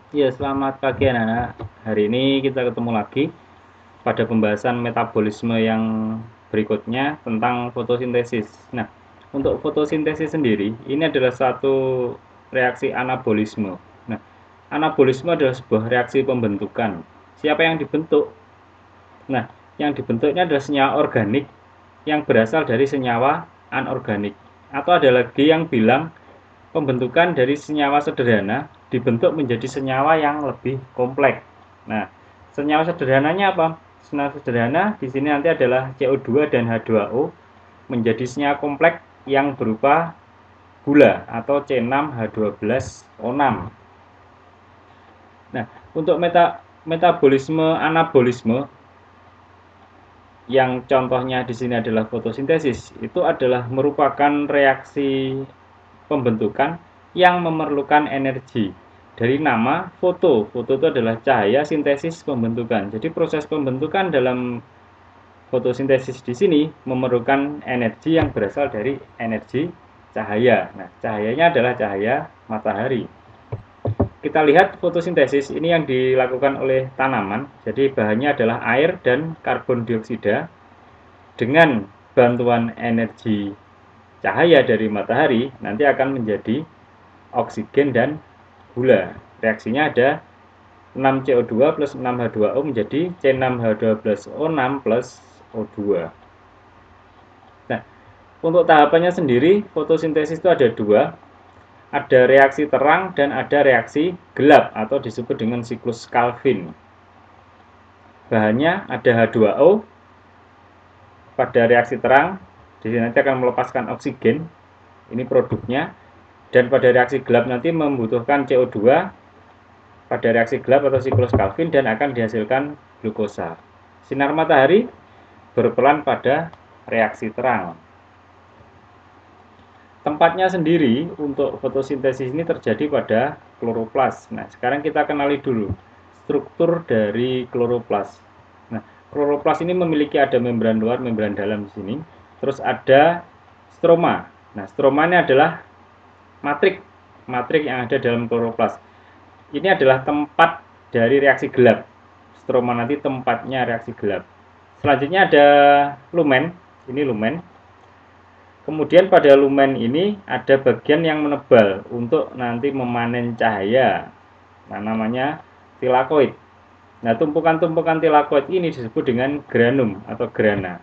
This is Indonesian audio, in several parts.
Ya, selamat pagi anak-anak. Hari ini kita ketemu lagi pada pembahasan metabolisme yang berikutnya tentang fotosintesis. Nah, untuk fotosintesis sendiri, ini adalah satu reaksi anabolisme. Nah, anabolisme adalah sebuah reaksi pembentukan. Siapa yang dibentuk? Nah, yang dibentuknya adalah senyawa organik yang berasal dari senyawa anorganik. Atau ada lagi yang bilang pembentukan dari senyawa sederhana dibentuk menjadi senyawa yang lebih kompleks. Nah, senyawa sederhananya apa? Senyawa sederhana di sini nanti adalah CO2 dan H2O menjadi senyawa kompleks yang berupa gula atau C6H12O6. Nah, untuk metabolisme anabolisme yang contohnya di sini adalah fotosintesis, itu adalah merupakan reaksi pembentukan yang memerlukan energi. Dari nama foto, foto itu adalah cahaya, sintesis pembentukan. Jadi proses pembentukan dalam fotosintesis di sini memerlukan energi yang berasal dari energi cahaya. Nah, cahayanya adalah cahaya matahari. Kita lihat fotosintesis ini yang dilakukan oleh tanaman. Jadi bahannya adalah air dan karbon dioksida dengan bantuan energi cahaya dari matahari nanti akan menjadi oksigen dan gula. Reaksinya ada 6CO2 plus 6H2O menjadi C6H12O6 plus O2. Nah, untuk tahapannya sendiri, fotosintesis itu ada dua. Ada reaksi terang dan ada reaksi gelap atau disebut dengan siklus Calvin. Bahannya ada H2O pada reaksi terang, di sini nanti akan melepaskan oksigen, ini produknya, dan pada reaksi gelap nanti membutuhkan CO2 pada reaksi gelap atau siklus Calvin dan akan dihasilkan glukosa. Sinar matahari berperan pada reaksi terang. Tempatnya sendiri untuk fotosintesis ini terjadi pada kloroplas. Nah, sekarang kita kenali dulu struktur dari kloroplas. Nah, kloroplas ini memiliki ada membran luar, membran dalam di sini. Terus ada stroma. Nah, stroma ini adalah matrik yang ada dalam kloroplas. Ini adalah tempat dari reaksi gelap. Stroma nanti tempatnya reaksi gelap. Selanjutnya ada lumen. Ini lumen. Kemudian pada lumen ini ada bagian yang menebal untuk nanti memanen cahaya. Nah, namanya tilakoid. Nah, tumpukan-tumpukan tilakoid ini disebut dengan granum atau grana.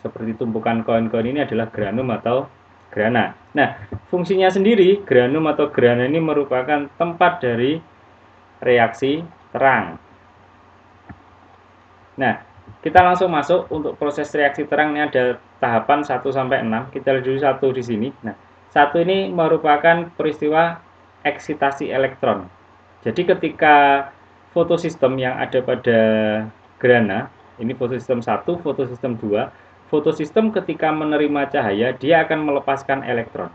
Seperti tumpukan koin-koin ini adalah granum atau grana. Nah, fungsinya sendiri granum atau grana ini merupakan tempat dari reaksi terang. Nah, kita langsung masuk untuk proses reaksi terang. Ini ada tahapan 1 sampai 6. Kita lihat dulu 1 di sini. Nah, 1 ini merupakan peristiwa eksitasi elektron. Jadi ketika fotosistem yang ada pada grana, ini fotosistem 1, fotosistem 2, fotosistem ketika menerima cahaya dia akan melepaskan elektron.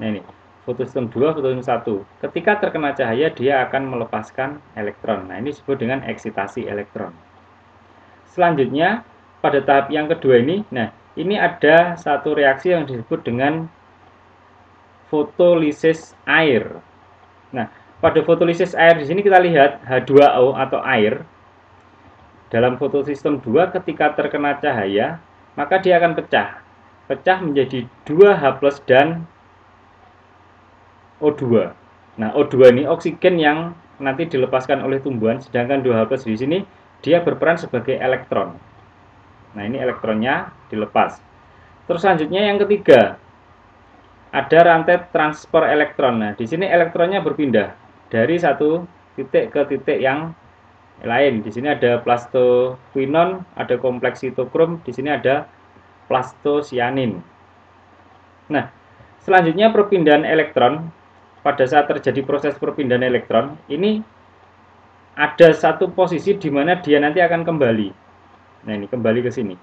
Nah, ini fotosistem 2, fotosistem 1. Ketika terkena cahaya dia akan melepaskan elektron. Nah, ini disebut dengan eksitasi elektron. Selanjutnya pada tahap yang kedua ini, nah ini ada satu reaksi yang disebut dengan fotolisis air. Nah, pada fotolisis air di sini kita lihat H2O atau air dalam fotosistem 2 ketika terkena cahaya, maka dia akan pecah. Pecah menjadi 2H+ dan O2. Nah, O2 ini oksigen yang nanti dilepaskan oleh tumbuhan, sedangkan 2H+ di sini dia berperan sebagai elektron. Nah, ini elektronnya dilepas. Terus selanjutnya yang ketiga, ada rantai transfer elektron. Nah, di sini elektronnya berpindah dari satu titik ke titik yang lain. Di sini ada plastoquinon, ada kompleks sitokrom, di sini ada plastosianin. Nah, selanjutnya perpindahan elektron. Pada saat terjadi proses perpindahan elektron, ini ada satu posisi di mana dia nanti akan kembali. Nah, ini kembali ke sini.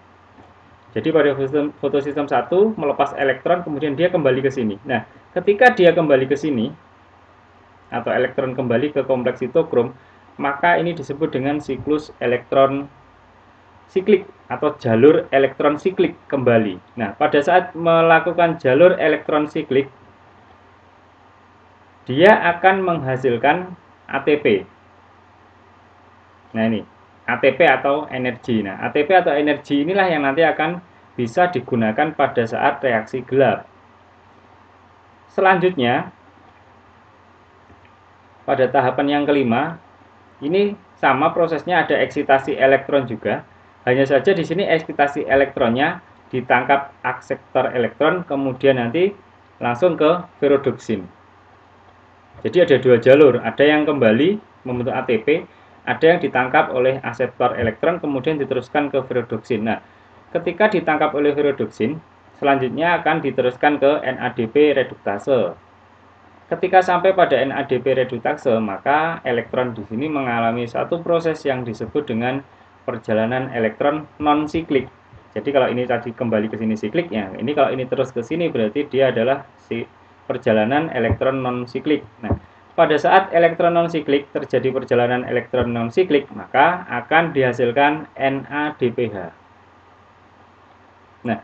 Jadi pada fotosistem 1 melepas elektron, kemudian dia kembali ke sini. Nah, ketika dia kembali ke sini, atau elektron kembali ke kompleks sitokrom, maka ini disebut dengan siklus elektron siklik atau jalur elektron siklik kembali. Nah, pada saat melakukan jalur elektron siklik, dia akan menghasilkan ATP. Nah ini, ATP atau energi. Nah, ATP atau energi inilah yang nanti akan bisa digunakan pada saat reaksi gelap. Selanjutnya, pada tahapan yang kelima, ini sama prosesnya, ada eksitasi elektron juga. Hanya saja di sini eksitasi elektronnya ditangkap akseptor elektron, kemudian nanti langsung ke ferrodoksin. Jadi ada dua jalur, ada yang kembali membentuk ATP, ada yang ditangkap oleh akseptor elektron kemudian diteruskan ke ferrodoksin. Nah, ketika ditangkap oleh ferrodoksin, selanjutnya akan diteruskan ke NADP reduktase. Ketika sampai pada NADP reduktase, maka elektron di sini mengalami satu proses yang disebut dengan perjalanan elektron non siklik. Jadi kalau ini tadi kembali ke sini siklik, ya ini kalau ini terus ke sini berarti dia adalah perjalanan elektron non siklik. Nah, pada saat elektron non siklik terjadi perjalanan elektron non siklik, maka akan dihasilkan NADPH. Nah,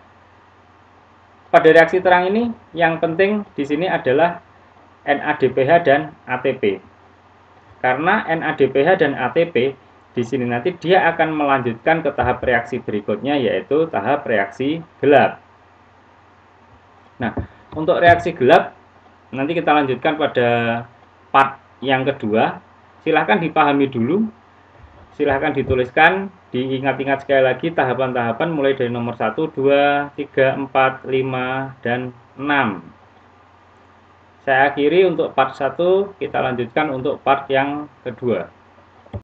pada reaksi terang ini yang penting di sini adalah NADPH dan ATP. Karena NADPH dan ATP di sini nanti dia akan melanjutkan ke tahap reaksi berikutnya, yaitu tahap reaksi gelap. Nah, untuk reaksi gelap nanti kita lanjutkan pada part yang kedua. Silahkan dipahami dulu, silahkan dituliskan, diingat-ingat sekali lagi tahapan-tahapan mulai dari nomor 1, 2, 3, 4, 5, dan 6. Saya akhiri untuk part 1, kita lanjutkan untuk part yang kedua.